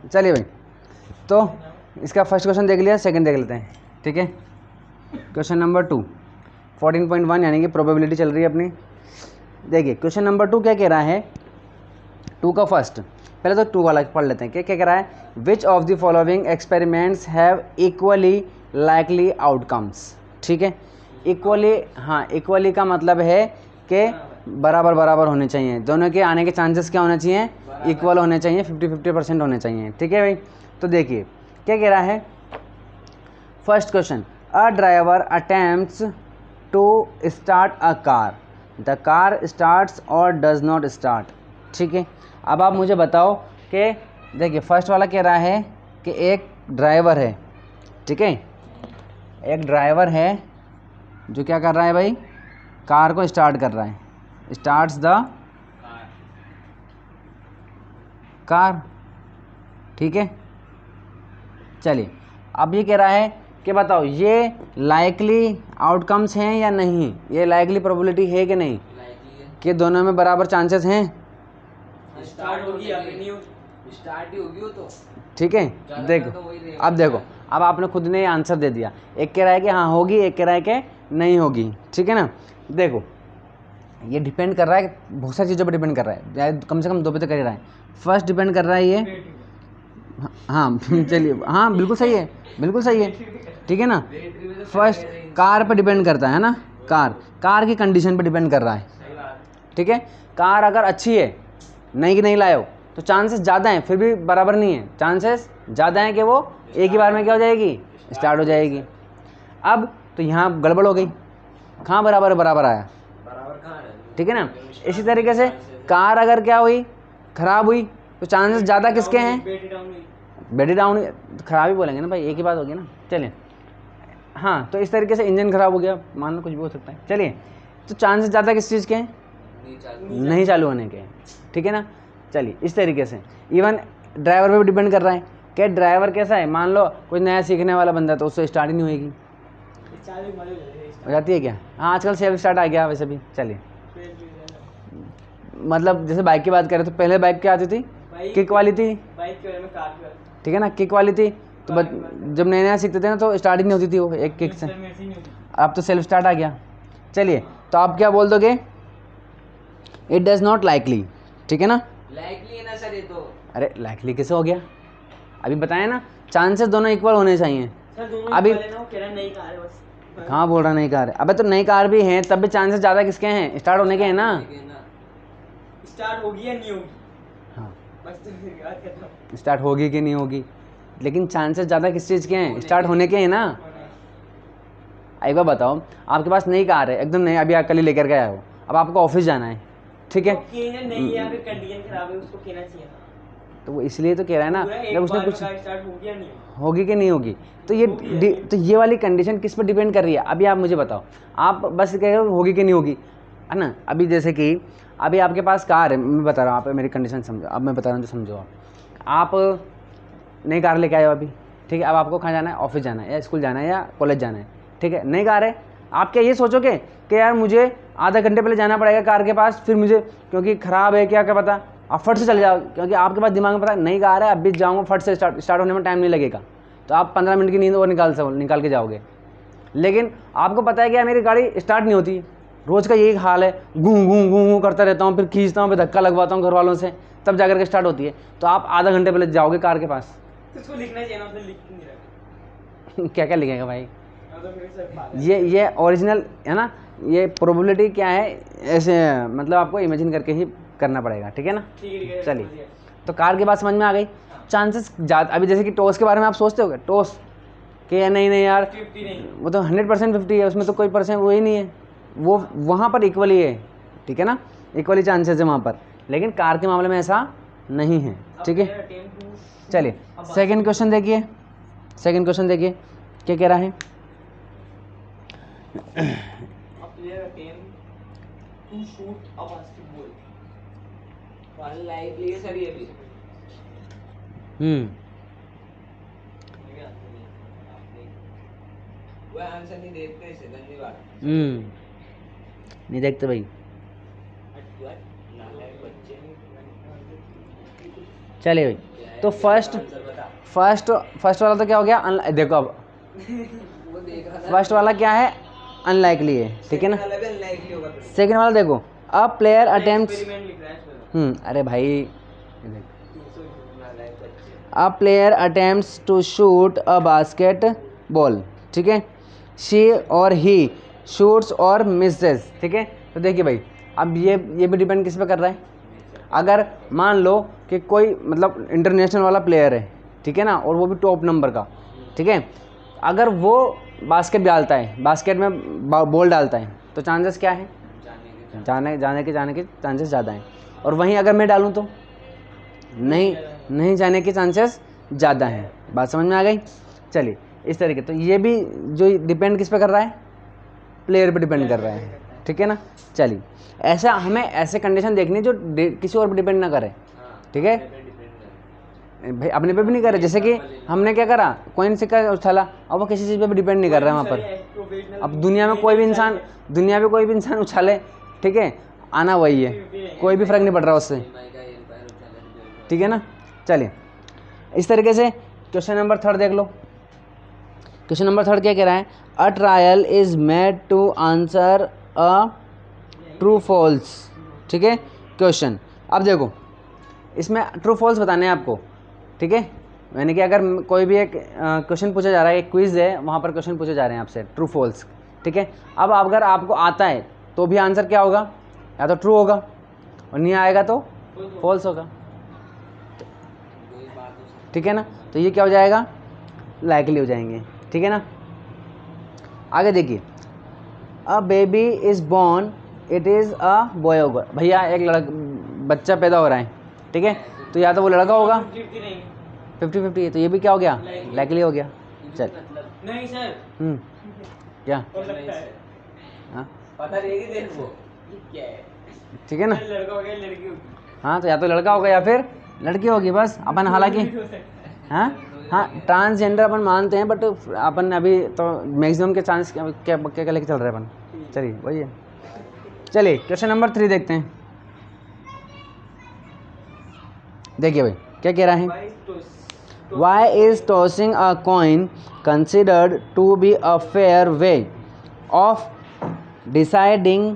चलिए भाई, तो इसका फर्स्ट क्वेश्चन देख लिया, सेकंड देख लेते हैं, ठीक है। क्वेश्चन नंबर 2 14.1 यानी कि प्रोबेबिलिटी चल रही है अपनी। देखिए क्वेश्चन नंबर 2 क्या कह रहा है, 2 का फर्स्ट, पहले तो 2 वाला पढ़ लेते हैं। क्या क्या कह रहा है, which of the following experiments have equally likely outcomes. ठीक है, इक्वली, हाँ इक्वली का मतलब है कि बराबर बराबर होने चाहिए, दोनों के आने के चांसेस क्या होने चाहिए, इक्वल होने चाहिए, 50-50% होने चाहिए। ठीक है भाई, तो देखिए क्या कह रहा है, first question, a driver attempts to start a car, the car starts और डज नॉट स्टार्ट। ठीक है, अब आप मुझे बताओ कि देखिए फर्स्ट वाला कह रहा है कि एक ड्राइवर है, ठीक है, एक ड्राइवर है जो क्या कर रहा है भाई, कार को स्टार्ट कर रहा है, स्टार्ट्स द कार। ठीक है, चलिए अब ये कह रहा है कि बताओ ये लाइकली आउटकम्स हैं या नहीं, ये लाइकली प्रोबेबिलिटी है कि नहीं, कि दोनों में बराबर चांसेस हैं। स्टार्ट होगी या फिर नहीं होगी, स्टार्ट ही होगी वो तो। ठीक है, देखो अब देखो, अब आपने खुद ने आंसर दे दिया, एक कह रहा है कि हाँ होगी, एक कह रहा है कि नहीं होगी। ठीक है ना, देखो ये डिपेंड कर रहा है, बहुत सारी चीज़ों पर डिपेंड कर रहा है, या कम से कम 2 पे तो कर ही रहा है। फर्स्ट डिपेंड कर रहा है ये, हाँ चलिए, हाँ बिल्कुल सही है, बिल्कुल सही है। ठीक है ना, फर्स्ट कार पर डिपेंड करता है ना, कार की कंडीशन पर डिपेंड कर रहा है। ठीक है, कार अगर अच्छी है, नहीं कि नहीं लाए हो, तो चांसेस ज़्यादा हैं, फिर भी बराबर नहीं है, चांसेस ज़्यादा हैं कि वो एक ही बार में क्या हो जाएगी, स्टार्ट हो जाएगी। अब तो यहाँ गड़बड़ हो गई, कहाँ बराबर बराबर आया, ठीक है ना। इसी तरीके से कार अगर क्या हुई, खराब हुई, तो चांसेस ज़्यादा किसके हैं, बैटरी डाउन, खराब ही बोलेंगे ना भाई, एक ही बात होगी ना। चलिए, हाँ तो इस तरीके से इंजन खराब हो गया, मान लो कुछ भी हो सकता है। चलिए, तो चांसेस ज़्यादा किस चीज़ के हैं, नहीं चालू होने के। ठीक है ना, चलिए इस तरीके से इवन ड्राइवर पे भी डिपेंड कर रहा है कि ड्राइवर कैसा है, मान लो कोई नया सीखने वाला बंदा, तो उससे स्टार्ट ही नहीं होगी, हो जाती है क्या, हाँ आजकल सेल्फ स्टार्ट आ गया वैसे भी। चलिए, मतलब जैसे बाइक की बात करें तो पहले बाइक क्या आती थी, किक वाली थी, ठीक है ना, किक वाली थी, तो जब नया नया सीखते थे ना तो स्टार्ट ही नहीं होती थी वो एक किक से, अब तो सेल्फ स्टार्ट आ गया। चलिए, तो आप क्या बोल दोगे, इट डज नॉट लाइकली। ठीक है ना, लाइकली है ना सर ये तो। अरे लाइकली कैसे हो गया, अभी बताया ना, चांसेस दोनों इक्वल होने चाहिए। अभी कहाँ बोल रहा नई कार है, अबे तो नई कार भी हैं, तब भी चांसेस ज़्यादा किसके हैं, स्टार्ट होने के हैं ना, स्टार्ट होगी या नहीं होगी, हाँ बस तो फिर बात खत्म। स्टार्ट होगी कि नहीं होगी, लेकिन चांसेस ज़्यादा किस चीज़ के हैं, स्टार्ट होने के हैं ना। एक बार बताओ, आपके पास नई कार है एकदम नई, अभी आप कल ही लेकर के आए हो, अब आपको ऑफिस जाना है, ठीक है, नहीं है, फिर कंडीशन खराब है, उसको कहना चाहिए था। तो वो इसलिए तो कह रहा है ना, जब उसने कुछ स्टार्ट होगी या नहीं होगी कि नहीं होगी, तो ये वाली कंडीशन किस पर डिपेंड कर रही है, अभी आप मुझे बताओ, आप बस कह रहे हो होगी कि नहीं होगी, है ना। अभी जैसे कि अभी आपके पास कार है, मैं बता रहा हूँ, आप मेरी कंडीशन समझो, अब मैं बता रहा हूँ तो समझो। आप नई कार लेके आए हो अभी, ठीक है, अब आपको कहाँ जाना है, ऑफिस जाना है या स्कूल जाना है या कॉलेज जाना है, ठीक है, नई कार है, आप क्या ये सोचोगे कि यार मुझे आधा घंटे पहले जाना पड़ेगा कार के पास, फिर मुझे क्योंकि ख़राब है क्या क्या पता, आप फट से चले जाओ, क्योंकि आपके पास दिमाग में पता नई कार है, अब भी जाऊँगा फट से स्टार्ट होने में टाइम नहीं लगेगा, तो आप 15 मिनट की नींद और निकाल के जाओगे। लेकिन आपको पता है कि यार मेरी गाड़ी स्टार्ट नहीं होती, रोज़ का यही हाल है, घूँ घूँ घूँ घूँ करता रहता हूँ, फिर खींचता हूँ, फिर धक्का लगवाता हूँ घर वालों से, तब जा करके स्टार्ट होती है, तो आप आधा घंटे पहले जाओगे कार के पास। तो उसको लिखना चाहिए ना, उसने लिख नहीं रखा। क्या क्या लिखेगा भाई, ये ओरिजिनल है ना, ये प्रोबेबिलिटी क्या है, ऐसे मतलब आपको इमेजिन करके ही करना पड़ेगा, ठीक है ना। चलिए, तो कार की बात समझ में आ गई, चांसेस ज़्यादा, अभी जैसे कि टॉस के बारे में आप सोचते हो टॉस कि या नहीं यार, वो तो 100% 50 है, उसमें तो कोई परसेंट वो ही नहीं है, वो वहाँ पर इक्वली है, ठीक है ना, इक्वली चांसेस है वहाँ पर, लेकिन कार के मामले में ऐसा नहीं है, ठीक है। चलिए, सेकंड क्वेश्चन देखिए, क्या कह रहा है, A player attempt to shoot a basketball. While likely है सर ये भी। वो आंसर नहीं देखते इसे, धन्यवाद। नहीं देखते भाई, चलिए भाई, तो फर्स्ट वाला तो क्या हो गया, देखो अब वो देख रहा था फर्स्ट वाला क्या है, अनलाइकली है, ठीक है ना। वाला भी अनलाइकली होगा फिर सेकंड वाला देखो, अ प्लेयर अटेम्प्ट्स, एक्सपेरिमेंट लिख रहा है इसमें अरे भाई ये देख, 300 नालायक बच्चे a player attempts to shoot a basketball, ठीक है, शी और ही शूट्स और मिसेस, ठीक है। तो देखिए भाई, अब ये भी डिपेंड किस पे कर रहा है, अगर मान लो कि कोई मतलब इंटरनेशनल वाला प्लेयर है, ठीक है ना, और वो भी टॉप नंबर का, ठीक है, अगर वो बास्केट डालता है, बास्केट में बॉल डालता है, तो चांसेस क्या है, जाने के चांसेस ज़्यादा हैं। और वहीं अगर मैं डालूँ तो नहीं जाने के चांसेस ज़्यादा हैं। बात समझ में आ गई। चलिए इस तरीके, तो ये भी जो डिपेंड किस पे कर रहा है, प्लेयर पे डिपेंड कर रहा है, ठीक है ना। चलिए ऐसा हमें ऐसे कंडीशन देखनी है जो किसी और पे डिपेंड ना करे, ठीक है भाई, अपने पे भी नहीं कर रहे। जैसे कि हमने क्या करा, कॉइन सिक्का उछाला, अब वो किसी चीज़ पे भी डिपेंड नहीं कर रहा है वहाँ पर। अब दुनिया में कोई भी इंसान उछाले, ठीक है, आना वही है, कोई भी फर्क नहीं पड़ रहा उससे, ठीक है ना। चलिए इस तरीके से क्वेश्चन नंबर 3 देख लो। क्वेश्चन नंबर 3 क्या कह रहा है, a trial is made to answer a true false, ठीक है क्वेश्चन। अब देखो इसमें ट्रू फॉल्स बताने हैं आपको, ठीक है, यानी कि अगर कोई भी एक क्वेश्चन पूछा जा रहा है, एक क्विज है, वहाँ पर क्वेश्चन पूछे जा रहे हैं आपसे ट्रू फॉल्स, ठीक है। अब अगर आपको आता है तो भी आंसर क्या होगा, या तो ट्रू होगा, और नहीं आएगा तो फॉल्स होगा, ठीक है ना। तो ये क्या हो जाएगा, लाइकली हो जाएंगे, ठीक है ना। आगे देखिए, a baby is born it is a boy होगा, भैया एक बच्चा पैदा हो रहा है, ठीक है, तो या तो वो लड़का होगा, 50-50 है, तो ये भी क्या हो गया, लाइकली हो गया। चल नहीं सर क्या हो सकता है, हाँ पता रहेगी देख वो ये क्या है, ठीक है ना, लड़का हो गया लड़की होगी, हाँ तो या तो लड़का होगा या फिर लड़की होगी, बस अपन हालांकि हाँ ट्रांसजेंडर अपन मानते हैं, बट अपन अभी तो मैक्सिमम के चांस क्या लेके चल रहे हैं अपन, चलिए वही है। चलिए क्वेश्चन नंबर 3 देखते हैं। देखिए भाई क्या कह रहा है, Why is tossing a coin considered to be a fair way of deciding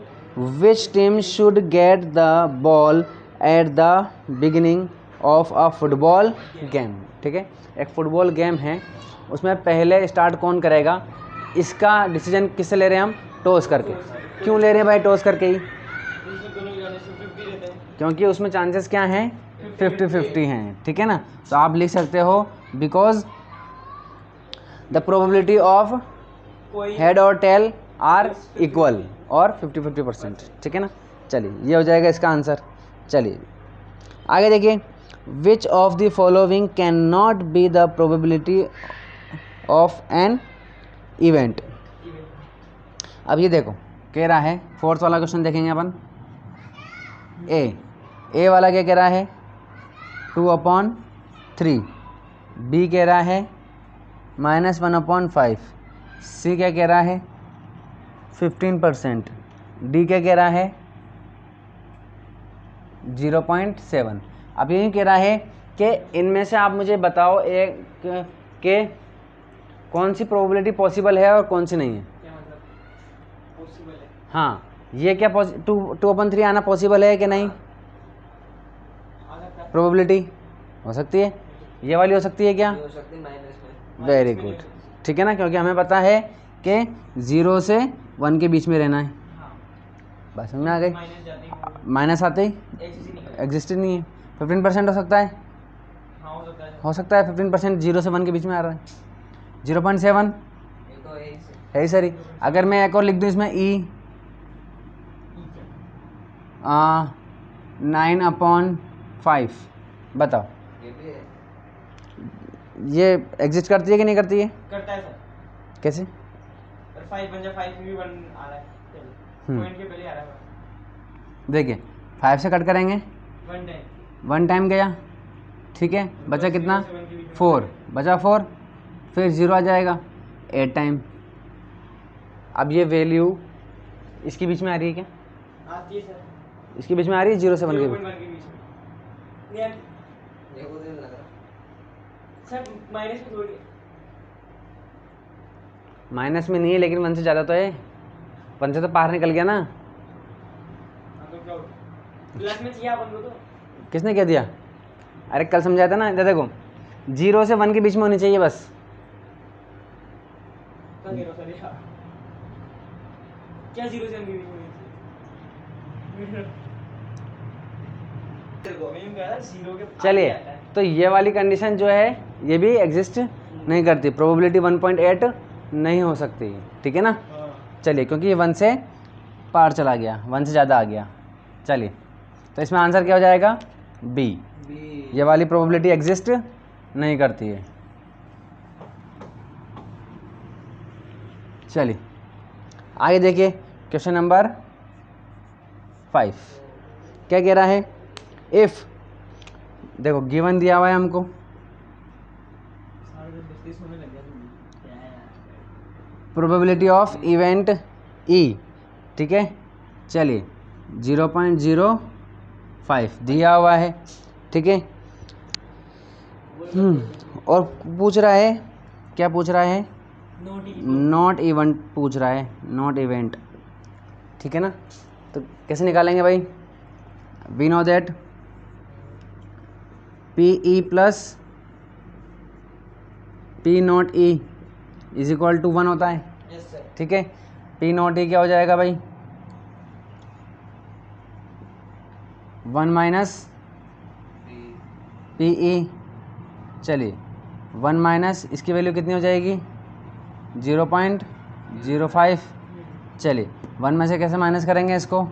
which team should get the ball at the beginning of a football game, ठीक है, एक फुटबॉल गेम है, उसमें पहले स्टार्ट कौन करेगा, इसका डिसीजन किससे ले रहे हैं हम, टॉस करके। क्यों ले रहे हैं भाई टॉस करके ही, क्योंकि उसमें चांसेस क्या हैं, 50-50 हैं, ठीक है ना। तो आप लिख सकते हो because the probability of head और टेल आर इक्वल और 50-50%, ठीक है ना। चलिए ये हो जाएगा इसका आंसर। चलिए आगे देखिए, which of the following can not be the probability of an event. अब ये देखो कह रहा है, 4th वाला क्वेश्चन देखेंगे अपन। ए वाला क्या कह रहा है, 2/3, बी कह रहा है -1/5, सी क्या कह रहा है 15%, डी क्या कह रहा है 0.7। अब यही कह रहा है कि इनमें से आप मुझे बताओ एक के कौन सी प्रोबेबिलिटी पॉसिबल है और कौन सी नहीं है। क्या मतलब पॉसिबल है, हाँ ये क्या 2/3 आना पॉसिबल है कि नहीं, प्रोबेबिलिटी हो सकती है, ये वाली हो सकती है क्या, हो सकती है माइनस में, वेरी गुड, ठीक है ना, क्योंकि हमें पता है कि 0 से 1 के बीच में रहना है। बस समझ में आ गई, माइनस जाते ही माइनस आते ही एक्सिस ही नहीं करता, एग्जिस्ट नहीं है। 15% हो सकता है, हाँ हो सकता है 15% 0 से 1 के बीच में आ रहा है। 0.7 ये तो एक से है ही सही। अगर मैं एक और लिख दूँ इसमें ई 9/5, बताओ ये भी है, ये एग्जिस्ट करती है कि नहीं करती है, करता है सर, कैसे, पर 5 बन जा, 5 में भी 1 आ रहा है, पॉइंट के पहले आ रहा है देखिए 5 से कट करेंगे 1 टाइम, 1 टाइम गया, ठीक है, बचा कितना 4, बचा 4, फिर 0 आ जाएगा 8 टाइम। अब ये वैल्यू इसके बीच में आ रही है क्या, आती है सर, इसके बीच में आ रही है 0 से 1 के 0.1 के बीच में यार देखो दिन लग रहा सर माइनस में थोड़ी माइनस में नहीं है, लेकिन 1 से ज़्यादा तो है, 1 से तो बाहर निकल गया ना। हाँ तो क्या होता प्लस में चाहिए अपन को तो किसने कह दिया? अरे कल समझाया था ना, इधर देखो 0 से 1 के बीच में होनी चाहिए बस। क्या कह रहा सर यार क्या 0 से 1 के बीच में तेरे को मैं कह रहा 0 के आगे चलिए, आता है। तो ये वाली कंडीशन जो है ये भी एग्जिस्ट नहीं करती, प्रोबेबिलिटी 1.8 नहीं हो सकती, ठीक है ना। हाँ चलिए, क्योंकि ये 1 से पार चला गया, 1 से ज़्यादा आ गया। चलिए, तो इसमें आंसर क्या हो जाएगा? बी। बी ये वाली प्रोबेबिलिटी एग्जिस्ट नहीं करती है। चलिए आगे देखिए, क्वेश्चन नंबर 5 क्या कह रहा है? इफ़, देखो गिवन दिया हुआ है हमको, सारे दिन 32 होने लग गया तुम क्या है यार प्रोबेबिलिटी ऑफ इवेंट ई, ठीक है। चलिए 0.05 दिया हुआ है, ठीक है। और पूछ रहा है, क्या पूछ रहा है? नोट नॉट इवेंट पूछ रहा है, नॉट इवेंट, ठीक है ना। तो कैसे निकालेंगे भाई? We know that P E plus P not E is equal to 1 होता है, यस सर ठीक है। पी नॉट ई क्या हो जाएगा भाई? 1 माइनस बी पी ई। चलिए 1 माइनस इसकी वैल्यू कितनी हो जाएगी? 0.05। चलिए 1 में से कैसे माइनस करेंगे इसको?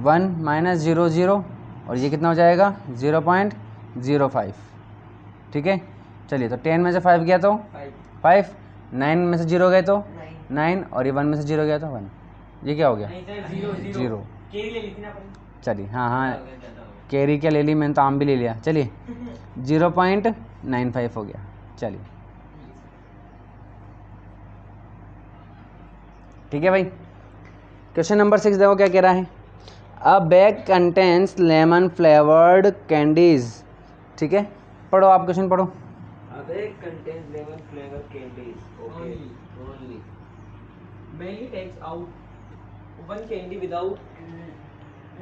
1 माइनस 0 0, और ये कितना हो जाएगा? 0.05, ठीक है। चलिए, तो 10 में से 5 गया तो 5, 9 में से 0 गए तो 9, और ये 1 में से 0 गया तो 1। ये क्या हो गया? नहीं सर 0 0 0। केरी ले ली थी ना अपन चलिए, हाँ हाँ, ज़्यादा हो गया कैरी क्या ले ली, मैंने तो आम भी ले लिया। चलिए 0.95 हो गया। चलिए ठीक है भाई। क्वेश्चन नंबर 6 देखो क्या कह रहा है? अ bag contains lemon flavoured candies, ठीक है। पढ़ो आप, क्वेश्चन पढ़ो। अबे contains lemon flavor candies okay Only. only mainly takes out one candy without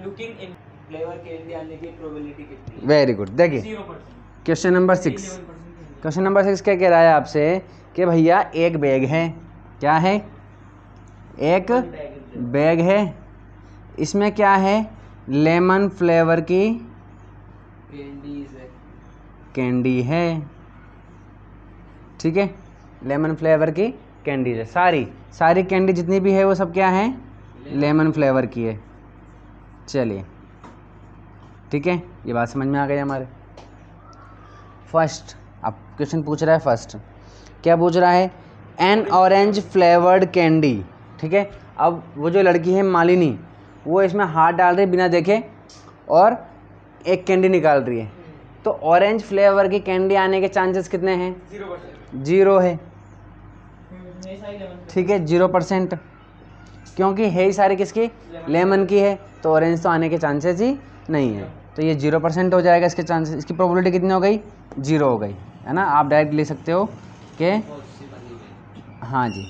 looking in flavour candy आने की प्रोबेबिलिटी कितनी है वेरी गुड। देखिए 0% क्वेश्चन नंबर 6, 11% क्वेश्चन नंबर 6 क्या कह रहा है आपसे कि भैया एक बैग है, क्या है? एक बैग है, इसमें क्या है? लेमन फ्लेवर की कैंडीज है कैंडी है, ठीक है। लेमन फ्लेवर की कैंडीज है, सारी सारी कैंडी जितनी भी है वो सब क्या है? लेमन फ्लेवर की है। चलिए ठीक है, ये बात समझ में आ गई हमारे। फर्स्ट, अब क्वेश्चन पूछ रहा है फर्स्ट, क्या पूछ रहा है? एन ऑरेंज फ्लेवर्ड कैंडी, ठीक है। अब वो जो लड़की है मालिनी, वो इसमें हाथ डाल रही बिना देखे और एक कैंडी निकाल रही है, तो ऑरेंज फ्लेवर की कैंडी आने के चांसेस कितने हैं? 0% 0 है, ये सारी लेमन ठीक है। 0%, क्योंकि है ही सारी किसकी? लेमन की है, तो ऑरेंज तो आने के चांसेस ही नहीं है, तो ये 0% हो जाएगा इसके चांसेस। इसकी प्रोबेबिलिटी कितनी हो गई? 0 हो गई, है ना। आप डायरेक्ट ले सकते हो कि हाँ जी,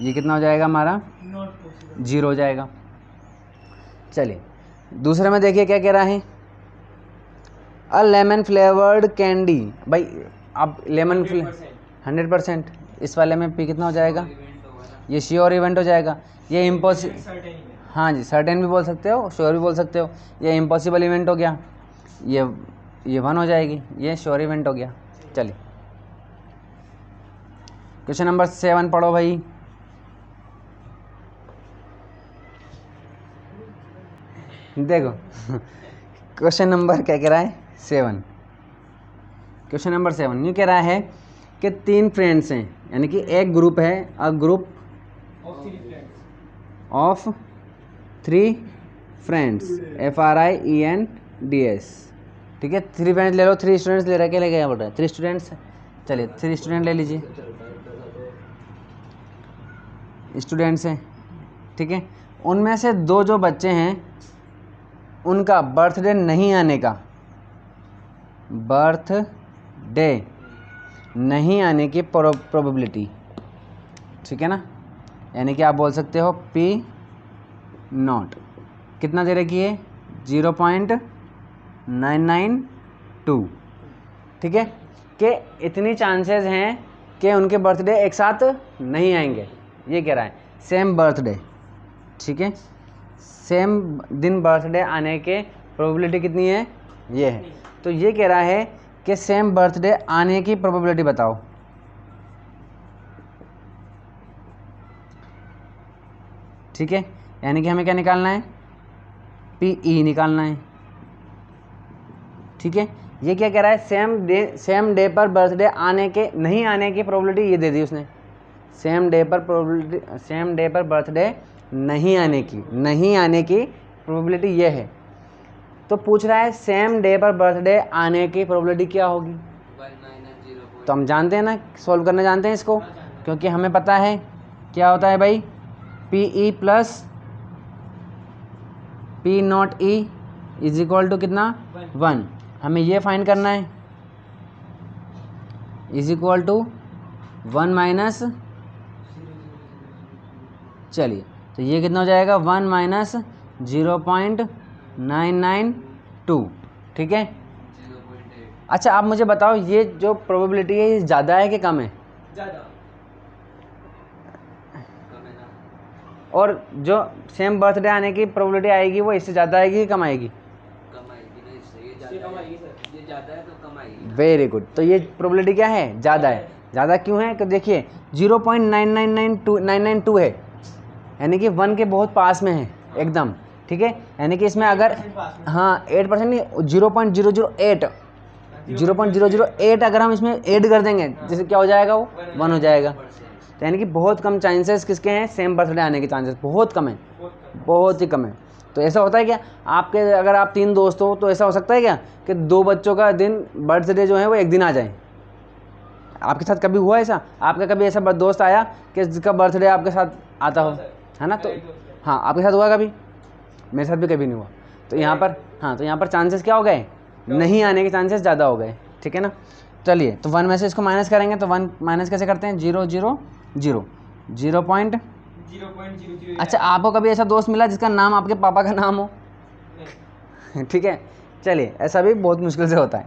ये कितना हो जाएगा हमारा? नॉट पॉसिबल 0 हो जाएगा। चलिए दूसरे में देखिए क्या कह रहा है? अ लेमन फ्लेवर्ड कैंडी, भाई आप लेमन 100%, इस वाले में पी कितना हो जाएगा? इवेंट होगा ना ये श्योर इवेंट हो जाएगा। ये इम्पॉसिबल, सर्टेन ही है हाँ जी, सर्टेन भी बोल सकते हो, श्योर भी बोल सकते हो। ये इम्पॉसिबल इवेंट हो गया, ये 1 हो जाएगी, ये श्योर इवेंट हो गया। चलिए क्वेश्चन नंबर 7 पढ़ो भाई। देखो क्वेश्चन नंबर क्या कह रहा है? 7। क्वेश्चन नंबर 7 ये कह रहा है कि 3 फ्रेंड्स हैं, यानी कि एक ग्रुप है, a group of 3 friends of 3 friends, FRIENDS, ठीक है। 3 फ्रेंड्स ले लो, 3 स्टूडेंट्स ले रहे, क्या ले गया बोल रहा है? 3 स्टूडेंट्स, चलिए 3 स्टूडेंट ले लीजिए, स्टूडेंट्स हैं, ठीक है। उनमें से 2 जो बच्चे हैं उनका बर्थडे नहीं आने का, बर्थडे नहीं आने की प्रोबेबिलिटी, ठीक है ना, यानी कि आप बोल सकते हो P नॉट कितना दे रखी है 0.992, ठीक है, कि इतनी चांसेस हैं कि उनके बर्थडे एक साथ नहीं आएंगे, ये कह रहा है सेम बर्थडे, ठीक है, सेम दिन बर्थडे आने के प्रोबेबिलिटी कितनी है, ये है। तो ये कह रहा है कि सेम बर्थडे आने की प्रोबेबिलिटी बताओ, ठीक है, यानी कि हमें क्या निकालना है, PE निकालना है, ठीक है। ये क्या कह रहा है, सेम डे पर बर्थडे आने के नहीं आने की प्रोबेबिलिटी ये दे दी उसने, सेम डे पर बर्थडे नहीं आने की प्रोबेबिलिटी ये है। तो पूछ रहा है सेम डे पर बर्थडे आने की प्रोबेबिलिटी क्या होगी, 1 - 0. तो हम जानते हैं ना, सॉल्व करना जानते हैं इसको, क्योंकि हमें पता है क्या होता है भाई, PE plus P not E is equal to कितना 1, हमें ये फाइंड करना है, इज इक्वल टू 1 माइनस, चलिए तो ये कितना हो जाएगा 1 माइनस 0.992, ठीक है। 0.8 अच्छा आप मुझे बताओ ये जो प्रोबेबिलिटी है ये ज़्यादा है कि कम है, ज़्यादा। कम है ना, और जो सेम बर्थडे आने की प्रोबेबिलिटी आएगी वो इससे ज़्यादा आएगी कि कम आएगी, कम आएगी ना, इससे ये इससे ज़्यादा कम है, आएगी सर। ये ज़्यादा है तो कम आएगी। Very good. तो ये प्रोबेबिलिटी क्या है, ज़्यादा है। ज़्यादा क्यों है, कि देखिए 0.992 है, यानी कि 1 के बहुत पास में है एकदम, ठीक है, यानी कि इसमें अगर 8% पास में। हाँ 8% नहीं 0.008 अगर हम इसमें ऐड कर देंगे जैसे क्या हो जाएगा, वो 1 हो जाएगा। तो यानी कि बहुत कम चांसेस किसके हैं, सेम बर्थडे आने के चांसेस बहुत कम है, बहुत ही कम है। तो ऐसा होता है क्या, आपके अगर आप 3 दोस्त हो तो ऐसा हो सकता है क्या कि 2 बच्चों का दिन बर्थडे जो है वो एक दिन आ जाए, आपके साथ कभी हुआ ऐसा, आपका कभी ऐसा दोस्त आया कि जिसका बर्थडे आपके साथ आता हो, है ना, तो हाँ आपके साथ हुआ कभी, मेरे साथ भी कभी नहीं हुआ। तो यहाँ पर हाँ, तो यहाँ पर चांसेस क्या हो गए, नहीं आने के चांसेस ज़्यादा हो गए, ठीक है ना। चलिए तो 1 में से इसको माइनस करेंगे, तो 1 माइनस कैसे करते हैं, 0 0 0 0 पॉइंट। 0.00। अच्छा आपको कभी ऐसा दोस्त मिला जिसका नाम आपके पापा का नाम हो, ठीक है, चलिए ऐसा भी बहुत मुश्किल से होता है।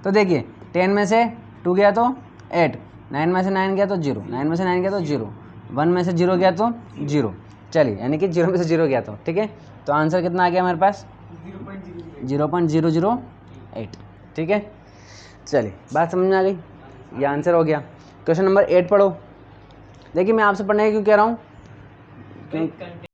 तो देखिए 10 में से 2 गया तो 8, 9 में से 9 गया तो 0, 9 में से 9 गया तो 0, 1 में से 0 गया तो 0, चलिए यानी कि 0 में से 0 गया तो, ठीक है। तो आंसर कितना आ गया हमारे पास 0.008, ठीक है। चलिए बात समझ में आ गई, ये आंसर हो गया। क्वेश्चन नंबर 8 पढ़ो। देखिए मैं आपसे पढ़ने क्यों कह रहा हूँ, कंटेंट